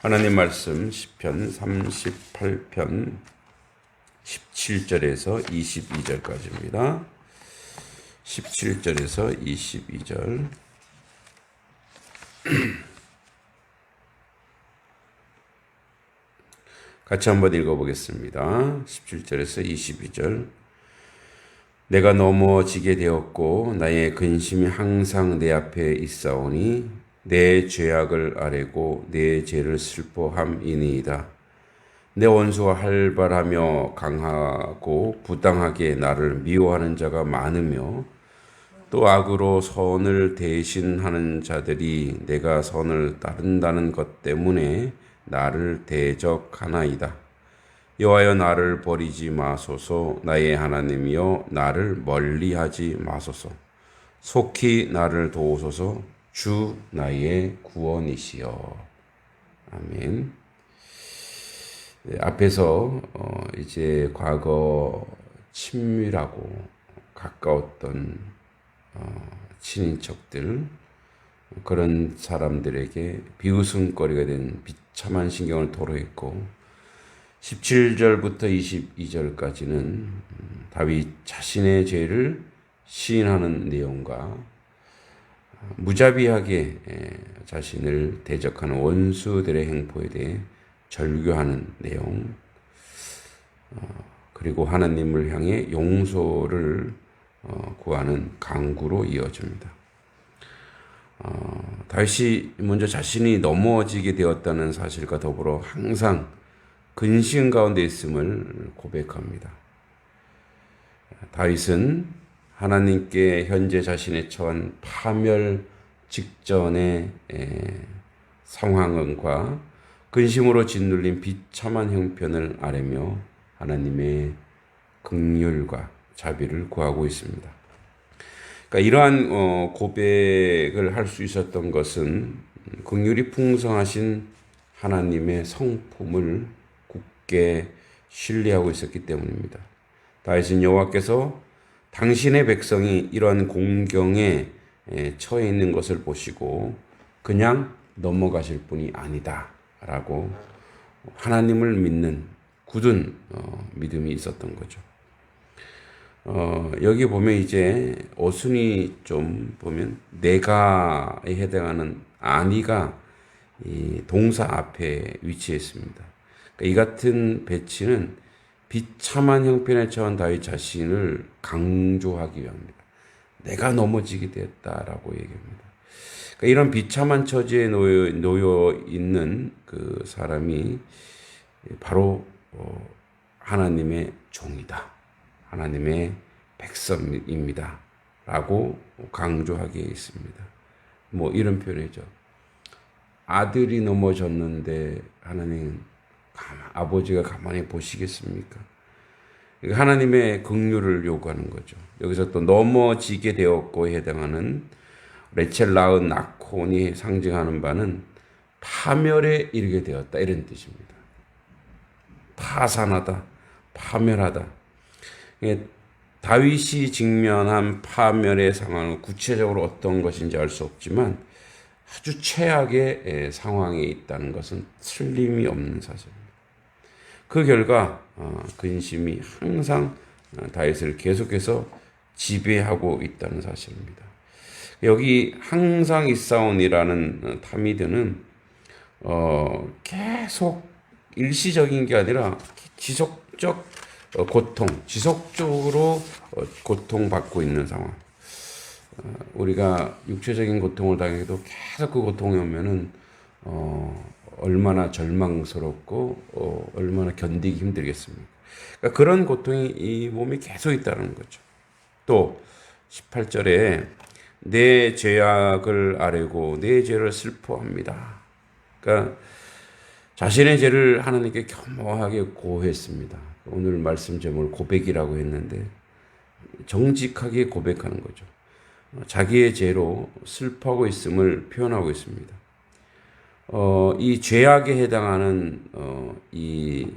하나님 말씀 시편 38편 17절에서 22절까지입니다. 17절에서 22절 같이 한번 읽어보겠습니다. 17절에서 22절 내가 넘어지게 되었고 나의 근심이 항상 내 앞에 있사오니 내 죄악을 아뢰고 내 죄를 슬퍼함이니이다. 내 원수가 활발하며 강하고 부당하게 나를 미워하는 자가 많으며 또 악으로 선을 대신하는 자들이 내가 선을 따른다는 것 때문에 나를 대적하나이다. 여호와여 나를 버리지 마소서. 나의 하나님이여 나를 멀리하지 마소서. 속히 나를 도우소서. 주 나의 구원이시여. 아멘. 네, 앞에서 이제 과거 친밀하고 가까웠던 친인척들, 그런 사람들에게 비웃음거리가 된 비참한 신경을 토로했고 17절부터 22절까지는 다윗 자신의 죄를 시인하는 내용과 무자비하게 자신을 대적하는 원수들의 행포에 대해 절규하는 내용, 그리고 하나님을 향해 용서를 구하는 간구로 이어집니다. 다윗이 먼저 자신이 넘어지게 되었다는 사실과 더불어 항상 근심 가운데 있음을 고백합니다. 다윗은 하나님께 현재 자신의 처한 파멸 직전의 상황과 근심으로 짓눌린 비참한 형편을 아뢰며 하나님의 긍휼과 자비를 구하고 있습니다. 그러니까 이러한 고백을 할 수 있었던 것은 긍휼이 풍성하신 하나님의 성품을 굳게 신뢰하고 있었기 때문입니다. 다윗은 여호와께서 당신의 백성이 이러한 공경에 처해 있는 것을 보시고 그냥 넘어가실 분이 아니다 라고 하나님을 믿는 굳은 믿음이 있었던 거죠. 여기 보면 이제 어순이 좀 보면 내가에 해당하는 아니가 이 동사 앞에 위치했습니다. 그러니까 이 같은 배치는 비참한 형편에 처한 다윗 자신을 강조하기 위함입니다. 내가 넘어지게 되었다라고 얘기합니다. 그러니까 이런 비참한 처지에 놓여 있는 그 사람이 바로 하나님의 종이다. 하나님의 백성입니다. 라고 강조하기에 있습니다. 뭐 이런 표현이죠. 아들이 넘어졌는데 하나님 아버지가 가만히 보시겠습니까? 하나님의 긍휼을 요구하는 거죠. 여기서 또 넘어지게 되었고에 해당하는 레첼 낳은 나콘이 상징하는 바는 파멸에 이르게 되었다 이런 뜻입니다. 파산하다, 파멸하다. 다윗이 직면한 파멸의 상황은 구체적으로 어떤 것인지 알 수 없지만 아주 최악의 상황에 있다는 것은 틀림이 없는 사실입니다. 그 결과 근심이 항상 다윗을 계속해서 지배하고 있다는 사실입니다. 여기 항상 있사온이라는 타미드는 계속 일시적인 게 아니라 지속적 고통, 지속적으로 고통받고 있는 상황. 우리가 육체적인 고통을 당해도 계속 그 고통이 오면은 얼마나 절망스럽고 얼마나 견디기 힘들겠습니까? 그러니까 그런 고통이 이 몸에 계속 있다는 거죠. 또 18절에 내 죄악을 아뢰고 내 죄를 슬퍼합니다. 그러니까 자신의 죄를 하나님께 겸허하게 고했습니다. 오늘 말씀 제목을 고백이라고 했는데 정직하게 고백하는 거죠. 자기의 죄로 슬퍼하고 있음을 표현하고 있습니다. 이 죄악에 해당하는 이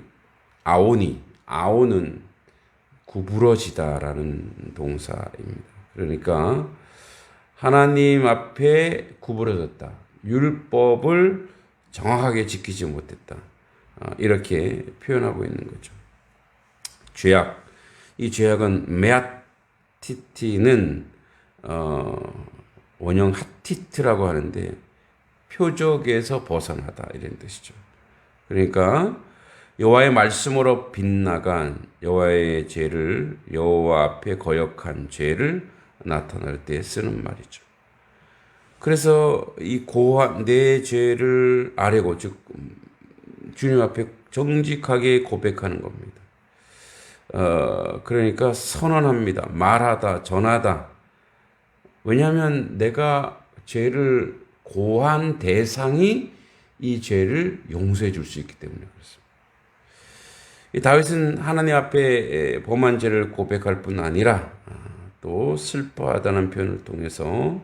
아온은 구부러지다라는 동사입니다. 그러니까 하나님 앞에 구부러졌다. 율법을 정확하게 지키지 못했다. 이렇게 표현하고 있는 거죠. 죄악. 이 죄악은 메아티티는 원형 하티트라고 하는데 표적에서 벗어나다 이런 뜻이죠. 그러니까 여호와의 말씀으로 빗나간 여호와의 죄를 여호와 앞에 거역한 죄를 나타낼 때 쓰는 말이죠. 그래서 이 고한 내 죄를 아뢰고 즉 주님 앞에 정직하게 고백하는 겁니다. 그러니까 선언합니다. 말하다, 전하다. 왜냐하면 내가 죄를 고한 대상이 이 죄를 용서해 줄 수 있기 때문에 그렇습니다. 이 다윗은 하나님 앞에 범한 죄를 고백할 뿐 아니라 또 슬퍼하다는 표현을 통해서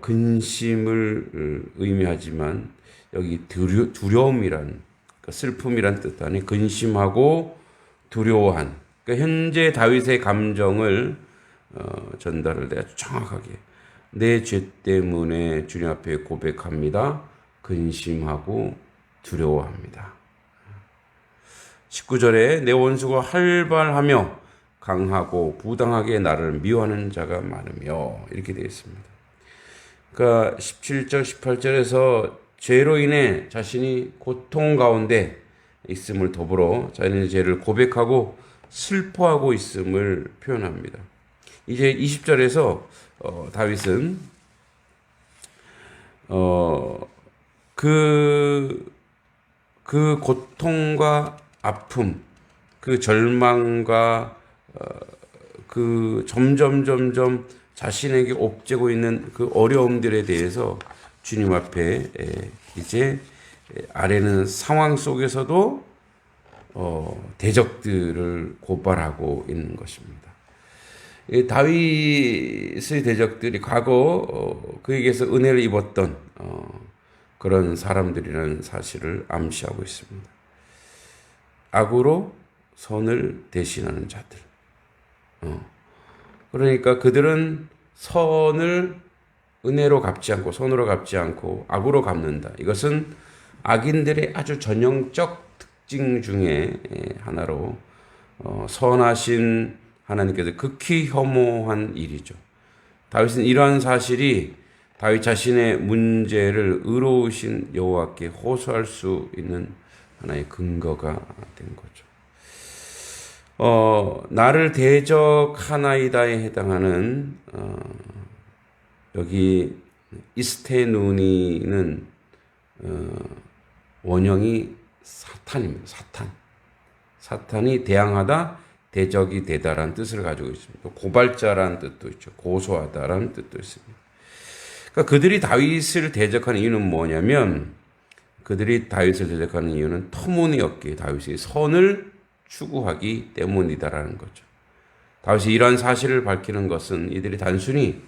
근심을 의미하지만 여기 두려움이란 그러니까 슬픔이란 뜻 아니 근심하고 두려워한 그러니까 현재 다윗의 감정을 전달을 아주 정확하게 내 죄 때문에 주님 앞에 고백합니다. 근심하고 두려워합니다. 19절에 내 원수가 활발하며 강하고 부당하게 나를 미워하는 자가 많으며 이렇게 되어 있습니다. 그러니까 17절, 18절에서 죄로 인해 자신이 고통 가운데 있음을 더불어 자신의 죄를 고백하고 슬퍼하고 있음을 표현합니다. 이제 20절에서 다윗은 그 고통과 아픔, 그 절망과 그 점점 자신에게 옵지고 있는 그 어려움들에 대해서 주님 앞에 이제 아래는 상황 속에서도 대적들을 고발하고 있는 것입니다. 다윗의 대적들이 과거 그에게서 은혜를 입었던 그런 사람들이라는 사실을 암시하고 있습니다. 악으로 선을 대신하는 자들. 그러니까 그들은 선을 은혜로 갚지 않고 선으로 갚지 않고 악으로 갚는다. 이것은 악인들의 아주 전형적 특징 중에 하나로 선하신 하나님께서 극히 혐오한 일이죠. 다윗은 이러한 사실이 다윗 자신의 문제를 의로우신 여호와께 호소할 수 있는 하나의 근거가 된 거죠. 나를 대적하나이다에 해당하는 여기 이스테누니는 원형이 사탄입니다. 사탄이 대항하다, 대적이 되다라는 뜻을 가지고 있습니다. 고발자라는 뜻도 있죠. 고소하다라는 뜻도 있습니다. 그러니까 그들이 다윗을 대적하는 이유는 뭐냐면 그들이 다윗을 대적하는 이유는 터무니없게 다윗의 선을 추구하기 때문이다라는 거죠. 다윗이 이러한 사실을 밝히는 것은 이들이 단순히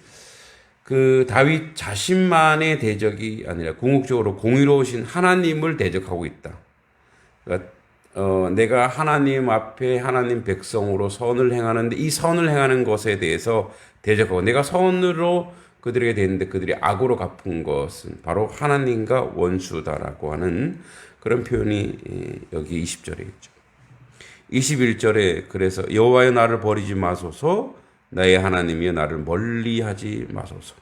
그 다윗 자신만의 대적이 아니라 궁극적으로 공의로우신 하나님을 대적하고 있다. 그러니까 내가 하나님 앞에 하나님 백성으로 선을 행하는데 이 선을 행하는 것에 대해서 대적하고 내가 선으로 그들에게 됐는데 그들이 악으로 갚은 것은 바로 하나님과 원수다라고 하는 그런 표현이 여기 20절에 있죠. 21절에 그래서 여호와여 나를 버리지 마소서 나의 하나님이여 나를 멀리하지 마소서.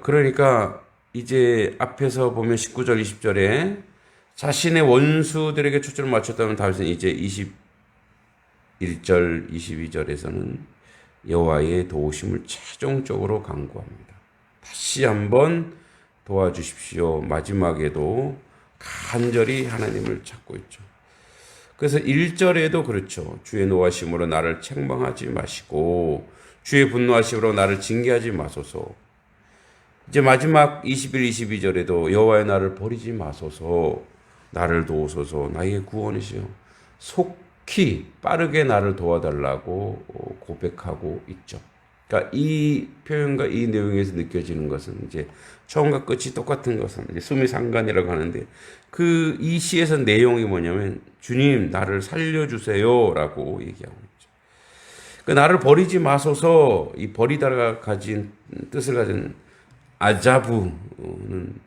그러니까 이제 앞에서 보면 19절 20절에 자신의 원수들에게 초점을 맞췄다면 다윗은 이제 21절 22절에서는 여호와의 도우심을 최종적으로 간구합니다. 다시 한번 도와주십시오. 마지막에도 간절히 하나님을 찾고 있죠. 그래서 1절에도 그렇죠. 주의 노하심으로 나를 책망하지 마시고 주의 분노하심으로 나를 징계하지 마소서. 이제 마지막 21, 22절에도 여호와여 나를 버리지 마소서. 나를 도우소서. 나의 구원이시여. 속히 빠르게 나를 도와달라고 고백하고 있죠. 그러니까 이 표현과 이 내용에서 느껴지는 것은 이제 처음과 끝이 똑같은 것은 이제 수미상관이라고 하는데 이 시에서 내용이 뭐냐면 주님 나를 살려주세요라고 얘기하고 있죠. 그러니까 나를 버리지 마소서 이 버리다가 가진 뜻을 가진 아자부는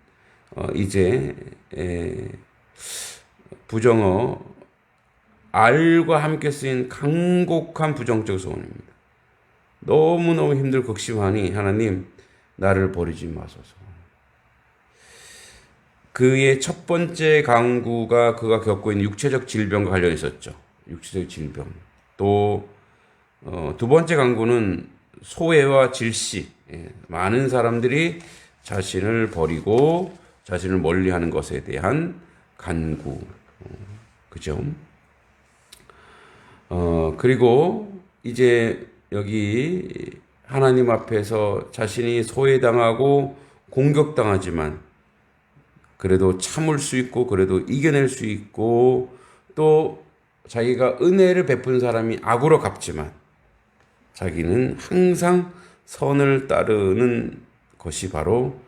이제 부정어 알과 함께 쓰인 간곡한 부정적 소원입니다. 너무너무 힘들고 극심하니 하나님 나를 버리지 마소서. 그의 첫 번째 간구가 그가 겪고 있는 육체적 질병과 관련이 있었죠. 육체적 질병. 또 두 번째 간구는 소외와 질시. 많은 사람들이 자신을 버리고 자신을 멀리하는 것에 대한 간구. 그죠? 그리고 이제 여기 하나님 앞에서 자신이 소외당하고 공격당하지만 그래도 참을 수 있고 그래도 이겨낼 수 있고 또 자기가 은혜를 베푼 사람이 악으로 갚지만 자기는 항상 선을 따르는 것이 바로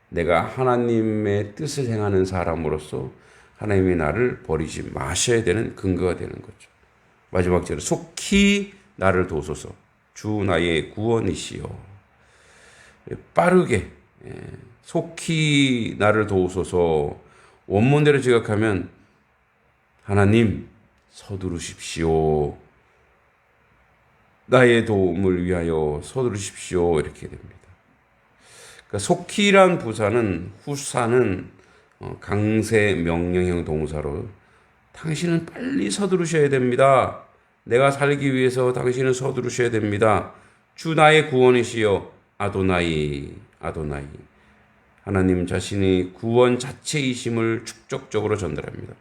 내가 하나님의 뜻을 행하는 사람으로서 하나님이 나를 버리지 마셔야 되는 근거가 되는 거죠. 마지막 절에 속히 나를 도우소서 주 나의 구원이시여. 빠르게 속히 나를 도우소서. 원문대로 지각하면 하나님 서두르십시오. 나의 도움을 위하여 서두르십시오. 이렇게 됩니다. 그러니까 속히란 부사는 후사는 강세 명령형 동사로 당신은 빨리 서두르셔야 됩니다. 내가 살기 위해서 당신은 서두르셔야 됩니다. 주 나의 구원이시여. 아도나이. 하나님 자신이 구원 자체이심을 축적적으로 전달합니다.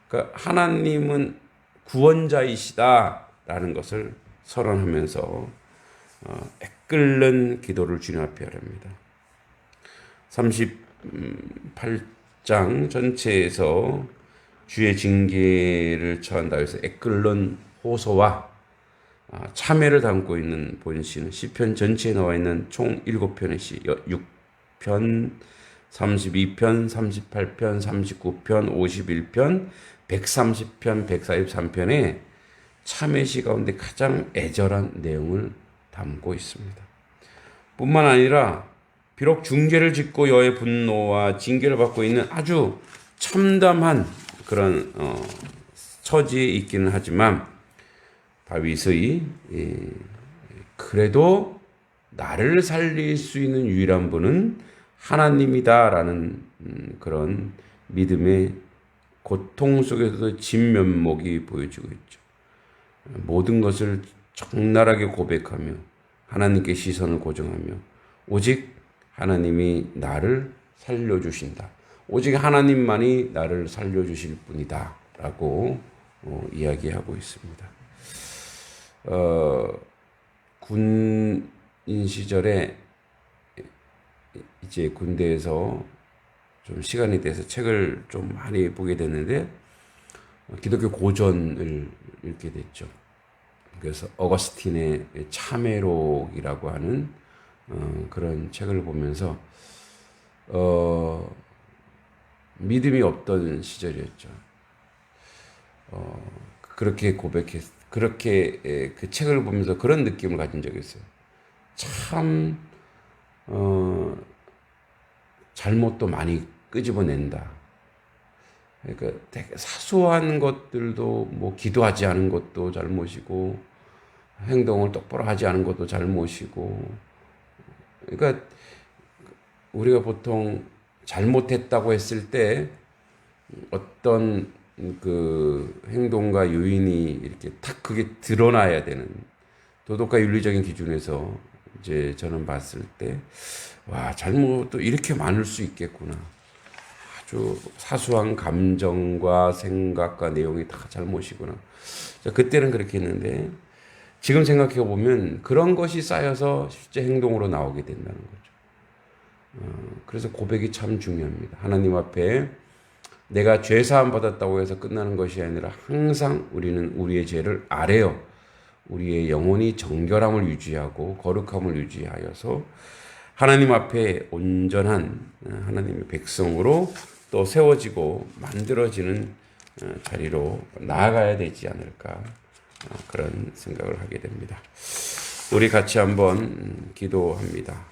그러니까 하나님은 구원자이시다라는 것을 선언하면서 애끓는 기도를 주님 앞에 하랍니다. 38장 전체에서 주의 징계를 처한다 해서 애끓는 호소와 참회를 담고 있는 본시는 시편 전체에 나와 있는 총 7편의 시, 6편, 32편, 38편, 39편, 51편, 130편, 143편에 참회시 가운데 가장 애절한 내용을 담고 있습니다. 뿐만 아니라 비록 중죄를 짓고 여호와의 분노와 징계를 받고 있는 아주 참담한 그런 처지에 있기는 하지만 다윗의 그래도 나를 살릴 수 있는 유일한 분은 하나님이다라는 그런 믿음의 고통 속에서도 진면목이 보여지고 있죠. 모든 것을 적나라하게 고백하며 하나님께 시선을 고정하며 오직 하나님이 나를 살려주신다. 오직 하나님만이 나를 살려주실 분이다. 라고 이야기하고 있습니다. 군인 시절에 이제 군대에서 좀 시간이 돼서 책을 좀 많이 보게 됐는데 기독교 고전을 읽게 됐죠. 그래서 어거스틴의 참회록이라고 하는 그런 책을 보면서 믿음이 없던 시절이었죠. 그렇게 그렇게 그 책을 보면서 그런 느낌을 가진 적이 있어요. 참 잘못도 많이 끄집어낸다. 그러니까 되게 사소한 것들도 뭐 기도하지 않은 것도 잘못이고 행동을 똑바로 하지 않은 것도 잘못이고, 그러니까 우리가 보통 잘못했다고 했을 때 어떤 그 행동과 요인이 이렇게 탁 그게 드러나야 되는 도덕과 윤리적인 기준에서 이제 저는 봤을 때 와, 잘못도 이렇게 많을 수 있겠구나. 아주 사소한 감정과 생각과 내용이 다 잘못이구나. 그때는 그렇게 했는데 지금 생각해 보면 그런 것이 쌓여서 실제 행동으로 나오게 된다는 거죠. 그래서 고백이 참 중요합니다. 하나님 앞에 내가 죄 사함 받았다고 해서 끝나는 것이 아니라 항상 우리는 우리의 죄를 아뢰어 우리의 영혼이 정결함을 유지하고 거룩함을 유지하여서 하나님 앞에 온전한 하나님의 백성으로 또 세워지고 만들어지는 자리로 나아가야 되지 않을까, 그런 생각을 하게 됩니다. 우리 같이 한번 기도합니다.